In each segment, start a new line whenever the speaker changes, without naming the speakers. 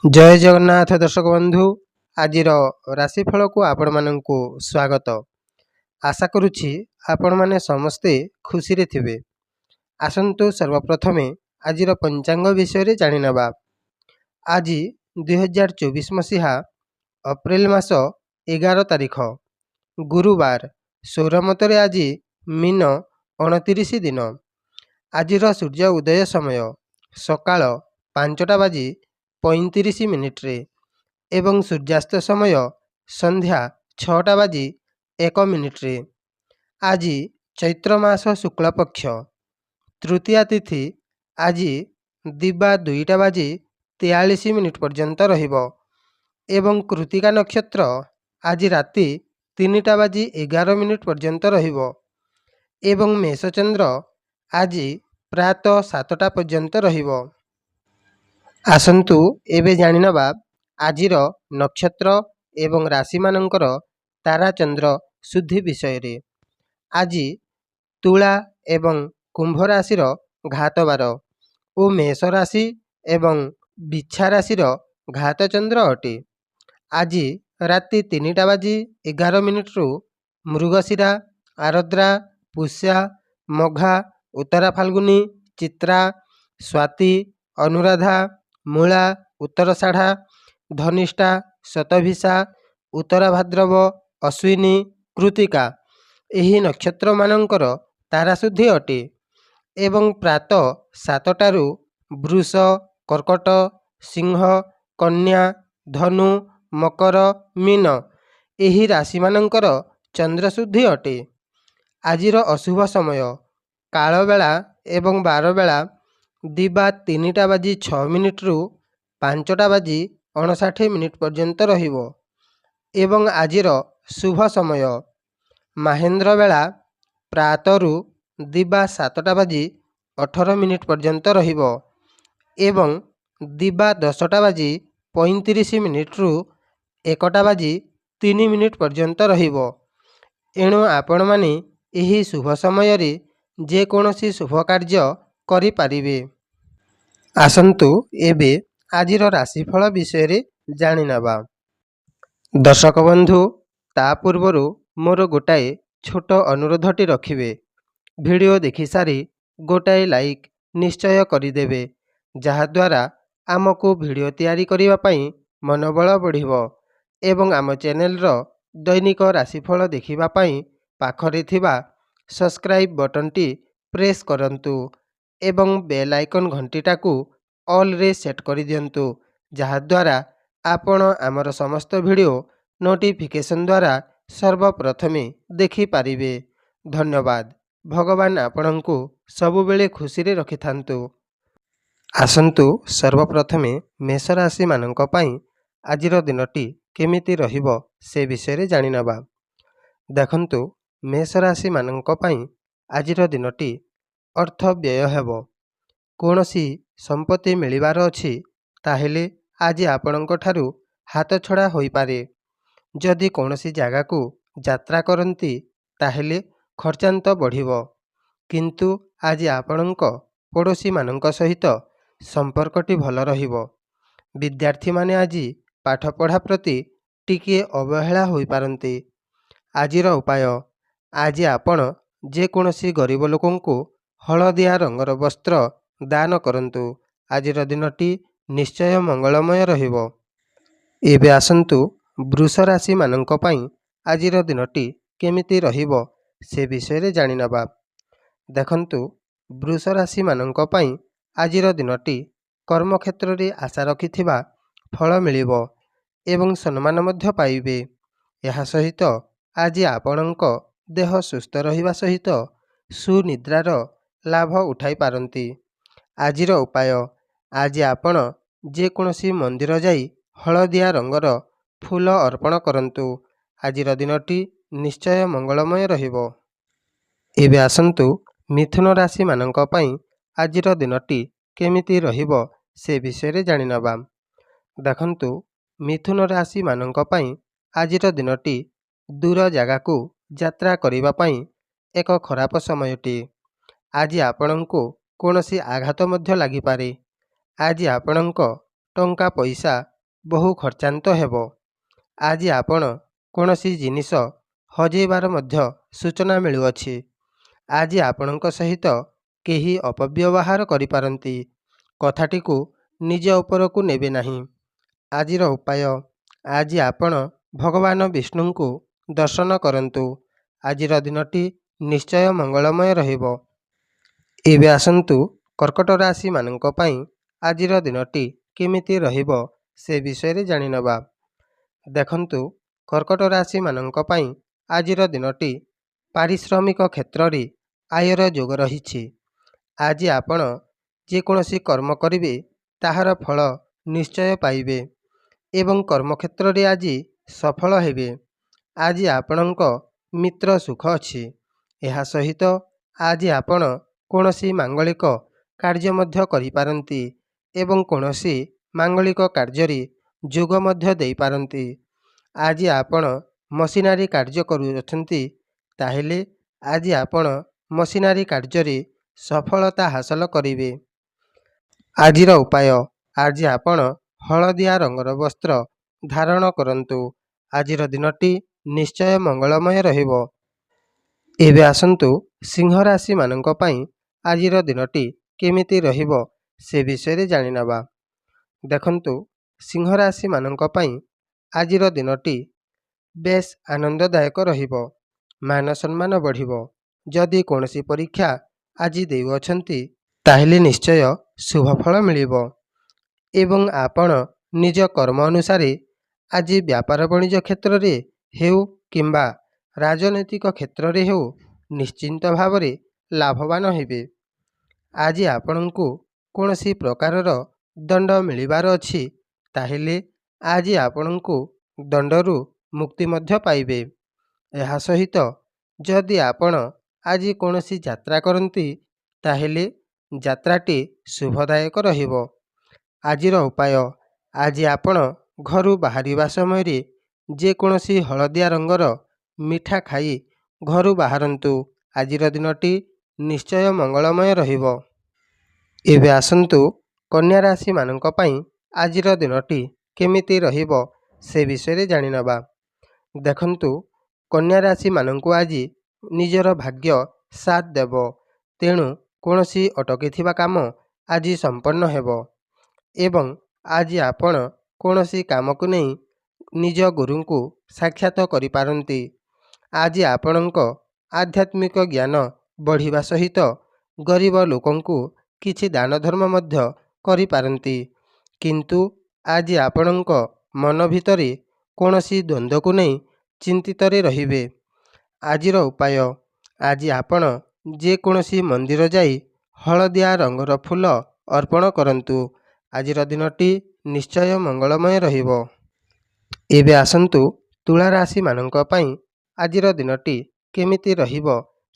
जय जगन्नाथ दर्शक बंधु आज राशिफल को आपण माननकु स्वागत। आशा करुछि आपण माने समस्ते खुशी रे थिबे। आसंतु सर्वप्रथमे आज पंचांग विषय जानि नेबा। आज 2024 मसीहा अप्रैल मास 11 तारिख गुरुवार सौरमतरे आज मीन 29 दिन। आजिर सूर्य उदय समय सकाळ 5:35 मिनिट्रे एवं सूर्यास्त समय संध्या 6:01 मिनिट्रे। आज चैत्र मास शुक्ल पक्ष तृतीया तिथि आज दिबा 2:43 मिनिट पर्यंत रहिबो एवं कृतिका नक्षत्र आज राति 3:11 मिनिट पर्यंत रहिबो एवं मेषचंद्र आज प्रातः 7टा पर्यंत रहिबो। आसंतु एबे जानि नेबा आजिर नक्षत्र एवं राशि मानकर तारा चंद्र शुद्धि विषय रे। आज तुला एवं कुंभ राशि घात बार और मेष राशि एवं बिच्छा राशि घात चंद्र अटे। आज राति 3:11 मिनिट रु मृगशिरा आरद्रा पुष्या मघा उत्तरा फाल्गुनी चित्रा स्वाति अनुराधा मूला उत्तरषाढ़ा धनिष्ठा शतभिषा उत्तरा भाद्रव अश्विनी कृतिका एही नक्षत्र मानकर ताराशुद्धि अटे एवं प्रातः 7टारू वृष कर्कट सिंह कन्या धनु मकर मीन एही राशि मानकर चंद्रशुद्धि अटे। आजिर अशुभ समय कालबेला एवं बारबेला दिबा 3:06 मिनिट रु 5:59 मिनिट पर्यंत रहिबो एवं आजिर शुभ समय महेंद्र बेला प्रातरु दिबा 7:18 मिनिट पर्यंत रहिबो एवं दिबा 10:35 मिनिट रु 1:03 मिनिट पर्यंत रहिबो। एणु आपण माने एही शुभ समय रे जे कोनोसी शुभ कार्य करि पारिबे। आसंतु एबे आजिर राशिफल विषय रे जानि नेबा। दर्शक बंधु ता पूर्वरु मोर गोटाए छोट अनुरोधटी रखिबे। वीडियो देखि सारी गोटाए लाइक निश्चय करिदेबे जहाद्वारा आमको वीडियो तैयारी करिबा पई मनोबल बढ़िबो एवं आम चैनल रो दैनिक राशिफल देखिबा पई पाखरे थिबा सब्सक्राइब बटन टी प्रेस करंतु एवं बेल आइकन घंटीटा को ऑल रे सेट कर दियंतु जहाद्वारा आपण आमर समस्त वीडियो नोटिफिकेशन द्वारा सर्वप्रथमे देखि पारिबे। धन्यवाद। भगवान आपणंकु सबुबेले खुशी रे रखिथांतु। आसंतु सर्वप्रथमे मेष राशि मानक पई आजिर दिनटी केमिति रहिबो से विषय रे जानि नेबा। देखंतु मेष राशि मानक पई आजिर दिनटी अर्थ व्यय हेबो। कोनोसी संपत्ति मिलिबार अछि ताहेले आज आपणंक ठारू हाथ छड़ा होई पारे। जदि कोनोसी जागा को यात्रा करंती ताहेले खर्चांत बढ़िबो किंतु आज आपणंक पड़ोसी मानक सहित संपर्कटी भल रहिबो। विद्यार्थी माने आज पाठ पढ़ा प्रति टिके अवहेला होई पारंती। आजिर उपाय आज आपण जे कोनोसी गरीब लोकंकु हलदिया रंगर वस्त्र दान करंतु। आजिर दिनटी निश्चय मंगलमय रहिबो। एबे आसंतु वृष राशि मानक पई आजिर दिनटी केमिति रहिबो से विषय रे जानि नेबा। देखंतु वृष राशि मानक पई आजिर दिनटी कर्म क्षेत्र रे आशा रखिथिबा फल मिलिबो एवं सम्मान मध्य पाइबे। यहा सहित आज आपणंक देह सुस्थ रहिबा सहित सुनिद्रार लाभ उठाई पारंती। आजिर उपाय आज आपण जे कोनोसी मंदिर जाई हलदिया रंगर फूल अर्पण करंतु। आजिर दिनटी निश्चय मंगलमय रहिबो। एबे आसंतु मिथुन राशि मानक पई आजिर दिनटी केमिति रहिबो से विषय रे जानि नेबा। देखंतु मिथुन राशि मानक पई आजिर दिनटी दूर जागा को यात्रा करिबा पई एक खराब समयटी। आज आपणंको कोनोसी आघात मध्य लागि पारे। आज आपणंक ଟଙ୍କା ପଇସା ବହୁ ଖର୍ଚ୍ଚାନ୍ତ ହେବ। ଆଜି ଆପଣ କୌଣସି ଜିନିଷ ହଜେଇବାର ମଧ୍ୟ ସୂଚନା ମିଳୁଅଛି। ଆଜି ଆପଣଙ୍କ ସହିତ କେହି ଅପବ୍ୟବହାର କରିପାରନ୍ତି। କଥାଟିକୁ ନିଜ ଉପରକୁ ନେବେ ନାହିଁ। ଆଜିର ଉପାୟ, ଆଜି ଆପଣ ଭଗବାନ ବିଷ୍ଣୁଙ୍କୁ ଦର୍ଶନ କରନ୍ତୁ। ଆଜିର ଦିନଟି ନିଶ୍ଚୟ ମଙ୍ଗଳମୟ ରହିବ। ଏବେ ଆସନ୍ତୁ କର୍କଟ ରାଶିମାନଙ୍କ ପାଇଁ ଆଜିର ଦିନଟି କେମିତି ରହିବ ସେ ବିଷୟରେ ଜାଣିନେବା। ଦେଖନ୍ତୁ, କର୍କଟ ରାଶିମାନଙ୍କ ପାଇଁ ଆଜିର ଦିନଟି ପାରିଶ୍ରମିକ କ୍ଷେତ୍ରରେ ଆୟର ଯୋଗ ରହିଛି। ଆଜି ଆପଣ ଯେକୌଣସି କର୍ମ କରିବେ ତାହାର ଫଳ ନିଶ୍ଚୟ ପାଇବେ ଏବଂ କର୍ମକ୍ଷେତ୍ରରେ ଆଜି ସଫଳ ହେବେ। ଆଜି ଆପଣଙ୍କ ମିତ୍ର ସୁଖ ଅଛି। ଏହା ସହିତ ଆଜି ଆପଣ କୌଣସି ମାଙ୍ଗଳିକ କାର୍ଯ୍ୟ ମଧ୍ୟ କରିପାରନ୍ତି ଏବଂ କୌଣସି ମାଙ୍ଗଳିକ କାର୍ଯ୍ୟରେ ଯୋଗ ମଧ୍ୟ ଦେଇପାରନ୍ତି। ଆଜି ଆପଣ ମସିନାରୀ କାର୍ଯ୍ୟ କରୁଅଛନ୍ତି, ତାହେଲେ ଆଜି ଆପଣ ମସିନାରୀ କାର୍ଯ୍ୟରେ ସଫଳତା ହାସଲ କରିବେ। ଆଜିର ଉପାୟ, ଆଜି ଆପଣ ହଳଦିଆ ରଙ୍ଗର ବସ୍ତ୍ର ଧାରଣ କରନ୍ତୁ। ଆଜିର ଦିନଟି ନିଶ୍ଚୟ ମଙ୍ଗଳମୟ ରହିବ। ଏବେ ଆସନ୍ତୁ ସିଂହ ରାଶିମାନଙ୍କ ପାଇଁ ଆଜିର ଦିନଟି କେମିତି ରହିବ ସେ ବିଷୟରେ ଜାଣିନେବା। ଦେଖନ୍ତୁ, ସିଂହ ରାଶିମାନଙ୍କ ପାଇଁ ଆଜିର ଦିନଟି ବେଶ ଆନନ୍ଦଦାୟକ ରହିବ। ମାନ ସମ୍ମାନ ବଢ଼ିବ। ଯଦି କୌଣସି ପରୀକ୍ଷା ଆଜି ଦେଉଅଛନ୍ତି, ତାହେଲେ ନିଶ୍ଚୟ ଶୁଭଫଳ ମିଳିବ ଏବଂ ଆପଣ ନିଜ କର୍ମ ଅନୁସାରେ ଆଜି ବ୍ୟାପାର ବାଣିଜ୍ୟ କ୍ଷେତ୍ରରେ ହେଉ କିମ୍ବା ରାଜନୈତିକ କ୍ଷେତ୍ରରେ ହେଉ ନିଶ୍ଚିନ୍ତ ଭାବରେ ଲାଭବାନ ହେବେ। ଆଜି ଆପଣଙ୍କୁ କୌଣସି ପ୍ରକାରର ଦଣ୍ଡ ମିଳିବାର ଅଛି, ତାହେଲେ ଆଜି ଆପଣଙ୍କୁ ଦଣ୍ଡରୁ ମୁକ୍ତି ମଧ୍ୟ ପାଇବେ। ଏହା ସହିତ ଯଦି ଆପଣ ଆଜି କୌଣସି ଯାତ୍ରା କରନ୍ତି, ତାହେଲେ ଯାତ୍ରାଟି ଶୁଭଦାୟକ ରହିବ। ଆଜିର ଉପାୟ, ଆଜି ଆପଣ ଘରୁ ବାହାରିବା ସମୟରେ ଯେକୌଣସି ହଳଦିଆ ରଙ୍ଗର ମିଠା ଖାଇ ଘରୁ ବାହାରନ୍ତୁ। ଆଜିର ଦିନଟି ନିଶ୍ଚୟ ମଙ୍ଗଳମୟ ରହିବ। ଏବେ ଆସନ୍ତୁ କନ୍ୟା ରାଶିମାନଙ୍କ ପାଇଁ ଆଜିର ଦିନଟି କେମିତି ରହିବ ସେ ବିଷୟରେ ଜାଣିନେବା। ଦେଖନ୍ତୁ, କନ୍ୟା ରାଶିମାନଙ୍କୁ ଆଜି ନିଜର ଭାଗ୍ୟ ସାଥ ଦେବ। ତେଣୁ କୌଣସି ଅଟକିଥିବା କାମ ଆଜି ସମ୍ପନ୍ନ ହେବ ଏବଂ ଆଜି ଆପଣ କୌଣସି କାମକୁ ନେଇ ନିଜ ଗୁରୁଙ୍କୁ ସାକ୍ଷାତ କରିପାରନ୍ତି। ଆଜି ଆପଣଙ୍କ ଆଧ୍ୟାତ୍ମିକ ଜ୍ଞାନ ବଢ଼ିବା ସହିତ ଗରିବ ଲୋକଙ୍କୁ କିଛି ଦାନ ଧର୍ମ ମଧ୍ୟ କରିପାରନ୍ତି। କିନ୍ତୁ ଆଜି ଆପଣଙ୍କ ମନ ଭିତରେ କୌଣସି ଦ୍ୱନ୍ଦ୍ୱକୁ ନେଇ ଚିନ୍ତିତରେ ରହିବେ। ଆଜିର ଉପାୟ, ଆଜି ଆପଣ ଯେକୌଣସି ମନ୍ଦିର ଯାଇ ହଳଦିଆ ରଙ୍ଗର ଫୁଲ ଅର୍ପଣ କରନ୍ତୁ। ଆଜିର ଦିନଟି ନିଶ୍ଚୟ ମଙ୍ଗଳମୟ ରହିବ। ଏବେ ଆସନ୍ତୁ ତୁଳା ରାଶିମାନଙ୍କ ପାଇଁ ଆଜିର ଦିନଟି କେମିତି ରହିବ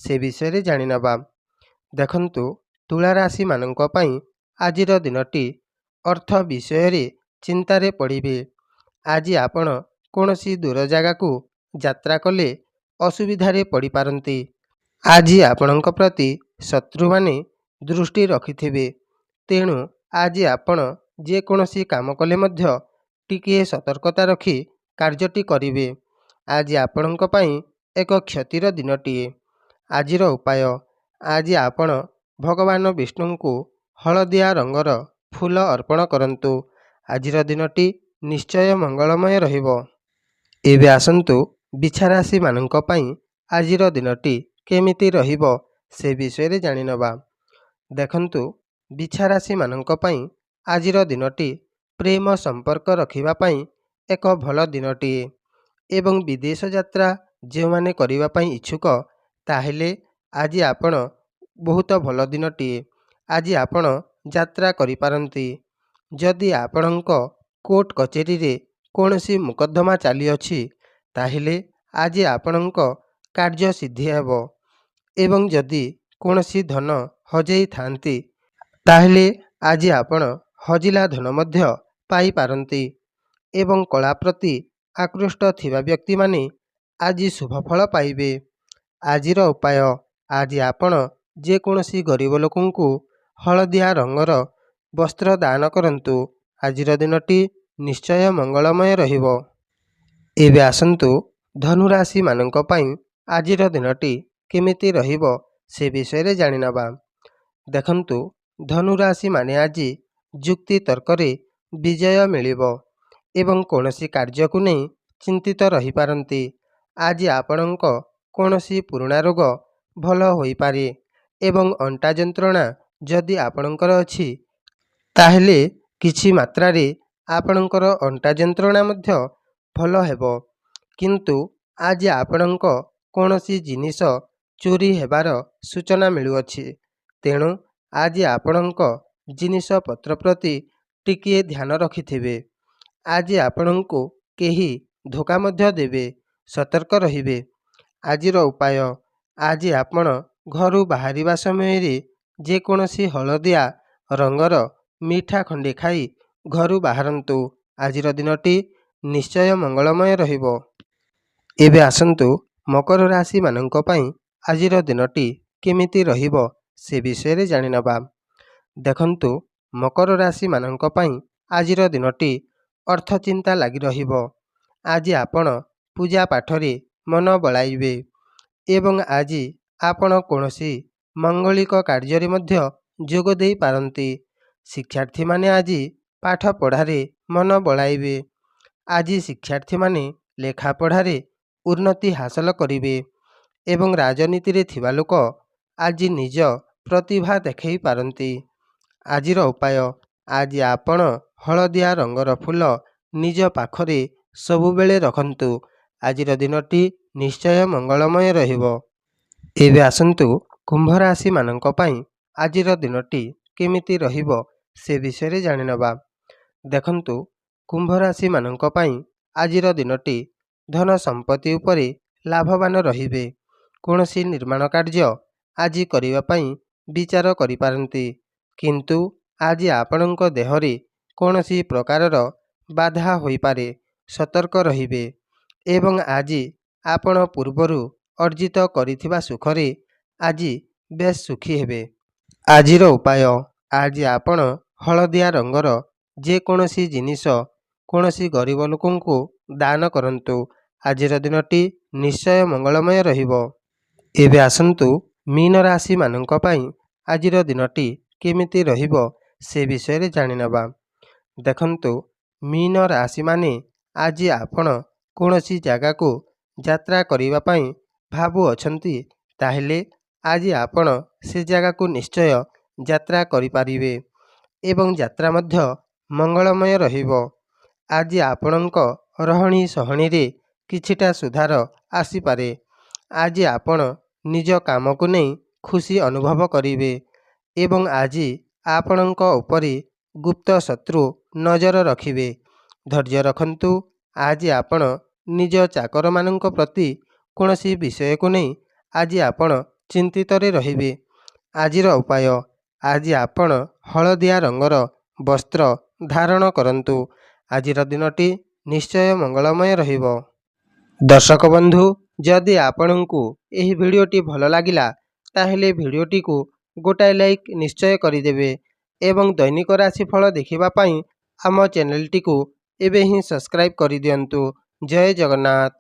ସେ ବିଷୟରେ ଜାଣିନେବା। ଦେଖନ୍ତୁ, ତୁଳା ରାଶିମାନଙ୍କ ପାଇଁ ଆଜିର ଦିନଟି ଅର୍ଥ ବିଷୟରେ ଚିନ୍ତାରେ ପଡ଼ିବେ। ଆଜି ଆପଣ କୌଣସି ଦୂର ଜାଗାକୁ ଯାତ୍ରା କଲେ ଅସୁବିଧାରେ ପଡ଼ିପାରନ୍ତି। ଆଜି ଆପଣଙ୍କ ପ୍ରତି ଶତ୍ରୁମାନେ ଦୃଷ୍ଟି ରଖିଥିବେ। ତେଣୁ ଆଜି ଆପଣ ଯେକୌଣସି କାମ କଲେ ମଧ୍ୟ ଟିକିଏ ସତର୍କତା ରଖି କାର୍ଯ୍ୟଟି କରିବେ। ଆଜି ଆପଣଙ୍କ ପାଇଁ ଏକ କ୍ଷତିର ଦିନଟିଏ। ଆଜିର ଉପାୟ, ଆଜି ଆପଣ ଭଗବାନ ବିଷ୍ଣୁଙ୍କୁ ହଳଦିଆ ରଙ୍ଗର ଫୁଲ ଅର୍ପଣ କରନ୍ତୁ। ଆଜିର ଦିନଟି ନିଶ୍ଚୟ ମଙ୍ଗଳମୟ ରହିବ। ଏବେ ଆସନ୍ତୁ ବିଛା ରାଶିମାନଙ୍କ ପାଇଁ ଆଜିର ଦିନଟି କେମିତି ରହିବ ସେ ବିଷୟରେ ଜାଣିନେବା। ଦେଖନ୍ତୁ, ବିଛା ରାଶିମାନଙ୍କ ପାଇଁ ଆଜିର ଦିନଟି ପ୍ରେମ ସମ୍ପର୍କ ରଖିବା ପାଇଁ ଏକ ଭଲ ଦିନଟିଏ ଏବଂ ବିଦେଶ ଯାତ୍ରା ଯେଉଁମାନେ କରିବା ପାଇଁ ଇଚ୍ଛୁକ, ତାହେଲେ ଆଜି ଆପଣ ବହୁତ ଭଲ ଦିନଟିଏ। ଆଜି ଆପଣ ଯାତ୍ରା କରିପାରନ୍ତି। ଯଦି ଆପଣଙ୍କ କୋର୍ଟ କଚେରୀରେ କୌଣସି ମୋକଦ୍ଦମା ଚାଲିଅଛି, ତାହେଲେ ଆଜି ଆପଣଙ୍କ କାର୍ଯ୍ୟ ସିଦ୍ଧି ହେବ ଏବଂ ଯଦି କୌଣସି ଧନ ହଜେଇଥାନ୍ତି, ତାହେଲେ ଆଜି ଆପଣ ହଜିଲା ଧନ ମଧ୍ୟ ପାଇପାରନ୍ତି ଏବଂ କଳା ପ୍ରତି ଆକୃଷ୍ଟ ଥିବା ବ୍ୟକ୍ତିମାନେ ଆଜି ଶୁଭଫଳ ପାଇବେ। ଆଜିର ଉପାୟ, ଆଜି ଆପଣ ଯେକୌଣସି ଗରିବ ଲୋକଙ୍କୁ ହଳଦିଆ ରଙ୍ଗର ବସ୍ତ୍ର ଦାନ କରନ୍ତୁ। ଆଜିର ଦିନଟି ନିଶ୍ଚୟ ମଙ୍ଗଳମୟ ରହିବ। ଏବେ ଆସନ୍ତୁ ଧନୁରାଶି ମାନଙ୍କ ପାଇଁ ଆଜିର ଦିନଟି କେମିତି ରହିବ ସେ ବିଷୟରେ ଜାଣିନେବା। ଦେଖନ୍ତୁ, ଧନୁରାଶି ମାନେ ଆଜି ଯୁକ୍ତି ତର୍କରେ ବିଜୟ ମିଳିବ ଏବଂ କୌଣସି କାର୍ଯ୍ୟକୁ ନେଇ ଚିନ୍ତିତ ରହିପାରନ୍ତି। ଆଜି ଆପଣଙ୍କ କୌଣସି ପୁରୁଣା ରୋଗ ଭଲ ହୋଇପାରେ ଏବଂ ଅଣ୍ଟା ଯନ୍ତ୍ରଣା ଯଦି ଆପଣଙ୍କର ଅଛି ତାହେଲେ କିଛି ମାତ୍ରାରେ ଆପଣଙ୍କର ଅଣ୍ଟା ଯନ୍ତ୍ରଣା ମଧ୍ୟ ଭଲ ହେବ। କିନ୍ତୁ ଆଜି ଆପଣଙ୍କ କୌଣସି ଜିନିଷ ଚୋରି ହେବାର ସୂଚନା ମିଳୁଅଛି। ତେଣୁ ଆଜି ଆପଣଙ୍କ ଜିନିଷପତ୍ର ପ୍ରତି ଟିକିଏ ଧ୍ୟାନ ରଖିଥିବେ। ଆଜି ଆପଣଙ୍କୁ କେହି ଧୋକା ମଧ୍ୟ ଦେବେ, ସତର୍କ ରହିବେ। ଆଜିର ଉପାୟ, ଆଜି ଆପଣ ଘରୁ ବାହାରିବା ସମୟରେ ଯେକୌଣସି ହଳଦିଆ ରଙ୍ଗର ମିଠା ଖଣ୍ଡେ ଖାଇ ଘରୁ ବାହାରନ୍ତୁ। ଆଜିର ଦିନଟି ନିଶ୍ଚୟ ମଙ୍ଗଳମୟ ରହିବ। ଏବେ ଆସନ୍ତୁ ମକର ରାଶି ମାନଙ୍କ ପାଇଁ ଆଜିର ଦିନଟି କେମିତି ରହିବ ସେ ବିଷୟରେ ଜାଣିନେବା। ଦେଖନ୍ତୁ, ମକର ରାଶି ମାନଙ୍କ ପାଇଁ ଆଜିର ଦିନଟି ଅର୍ଥ ଚିନ୍ତା ଲାଗି ରହିବ। ଆଜି ଆପଣ ପୂଜା ପାଠରେ ମନ ବଳାଇବେ ଏବଂ ଆଜି ଆପଣ କୌଣସି ମଙ୍ଗଳିକ କାର୍ଯ୍ୟରେ ମଧ୍ୟ ଯୋଗ ଦେଇପାରନ୍ତି। ଶିକ୍ଷାର୍ଥୀମାନେ ଆଜି ପାଠ ପଢ଼ାରେ ମନ ବଳାଇବେ। ଆଜି ଶିକ୍ଷାର୍ଥୀମାନେ ଲେଖାପଢ଼ାରେ ଉନ୍ନତି ହାସଲ କରିବେ ଏବଂ ରାଜନୀତିରେ ଥିବା ଲୋକ ଆଜି ନିଜ ପ୍ରତିଭା ଦେଖାଇ ପାରନ୍ତି। ଆଜିର ଉପାୟ, ଆଜି ଆପଣ ହଳଦିଆ ରଙ୍ଗର ଫୁଲ ନିଜ ପାଖରେ ସବୁବେଳେ ରଖନ୍ତୁ। ଆଜିର ଦିନଟି ନିଶ୍ଚୟ ମଙ୍ଗଳମୟ ରହିବ। ଏବେ ଆସନ୍ତୁ କୁମ୍ଭ ରାଶି ମାନଙ୍କ ପାଇଁ ଆଜିର ଦିନଟି କେମିତି ରହିବ ସେ ବିଷୟରେ ଜାଣିନେବା। ଦେଖନ୍ତୁ, କୁମ୍ଭ ରାଶି ମାନଙ୍କ ପାଇଁ ଆଜିର ଦିନଟି ଧନ ସମ୍ପତ୍ତି ଉପରେ ଲାଭବାନ ରହିବେ। କୌଣସି ନିର୍ମାଣ କାର୍ଯ୍ୟ ଆଜି କରିବା ପାଇଁ ବିଚାର କରିପାରନ୍ତି। କିନ୍ତୁ ଆଜି ଆପଣଙ୍କ ଦେହରେ କୌଣସି ପ୍ରକାରର ବାଧା ହୋଇପାରେ, ସତର୍କ ରହିବେ ଏବଂ ଆଜି ଆପଣ ପୂର୍ବରୁ ଅର୍ଜିତ କରିଥିବା ସୁଖରେ ଆଜି ବେଶ୍ ସୁଖୀ ହେବେ। ଆଜିର ଉପାୟ, ଆଜି ଆପଣ ହଳଦିଆ ରଙ୍ଗର ଯେକୌଣସି ଜିନିଷ କୌଣସି ଗରିବ ଲୋକଙ୍କୁ ଦାନ କରନ୍ତୁ। ଆଜିର ଦିନଟି ନିଶ୍ଚୟ ମଙ୍ଗଳମୟ ରହିବ। ଏବେ ଆସନ୍ତୁ ମୀନ ରାଶି ମାନଙ୍କ ପାଇଁ ଆଜିର ଦିନଟି କେମିତି ରହିବ ସେ ବିଷୟରେ ଜାଣିନେବା। ଦେଖନ୍ତୁ, ମୀନ ରାଶି ମାନେ ଆଜି ଆପଣ କୌଣସି ଜାଗାକୁ ଯାତ୍ରା କରିବା ପାଇଁ ଭାବୁଅଛନ୍ତି, ତାହେଲେ ଆଜି ଆପଣ ସେ ଜାଗାକୁ ନିଶ୍ଚୟ ଯାତ୍ରା କରିପାରିବେ ଏବଂ ଯାତ୍ରା ମଧ୍ୟ ମଙ୍ଗଳମୟ ରହିବ। ଆଜି ଆପଣଙ୍କ ରହଣି ସହଣିରେ କିଛିଟା ସୁଧାର ଆସିପାରେ। ଆଜି ଆପଣ ନିଜ କାମକୁ ନେଇ ଖୁସି ଅନୁଭବ କରିବେ ଏବଂ ଆଜି ଆପଣଙ୍କ ଉପରେ ଗୁପ୍ତ ଶତ୍ରୁ ନଜର ରଖିବେ। ଧୈର୍ଯ୍ୟ ରଖନ୍ତୁ। ଆଜି ଆପଣ ନିଜ ଚାକରମାନଙ୍କ ପ୍ରତି କୌଣସି ବିଷୟକୁ ନେଇ ଆଜି ଆପଣ ଚିନ୍ତିତରେ ରହିବେ। ଆଜିର ଉପାୟ, ଆଜି ଆପଣ ହଳଦିଆ ରଙ୍ଗର ବସ୍ତ୍ର ଧାରଣ କରନ୍ତୁ। ଆଜିର ଦିନଟି ନିଶ୍ଚୟ ମଙ୍ଗଳମୟ ରହିବ। ଦର୍ଶକ ବନ୍ଧୁ, ଯଦି ଆପଣଙ୍କୁ ଏହି ଭିଡ଼ିଓଟି ଭଲ ଲାଗିଲା ତାହେଲେ ଭିଡ଼ିଓଟିକୁ ଗୋଟାଏ ଲାଇକ୍ ନିଶ୍ଚୟ କରିଦେବେ ଏବଂ ଦୈନିକ ରାଶିଫଳ ଦେଖିବା ପାଇଁ ଆମ ଚ୍ୟାନେଲଟିକୁ ଏବେ ହିଁ ସବସ୍କ୍ରାଇବ୍ କରିଦିଅନ୍ତୁ। ଜୟ ଜଗନ୍ନାଥ।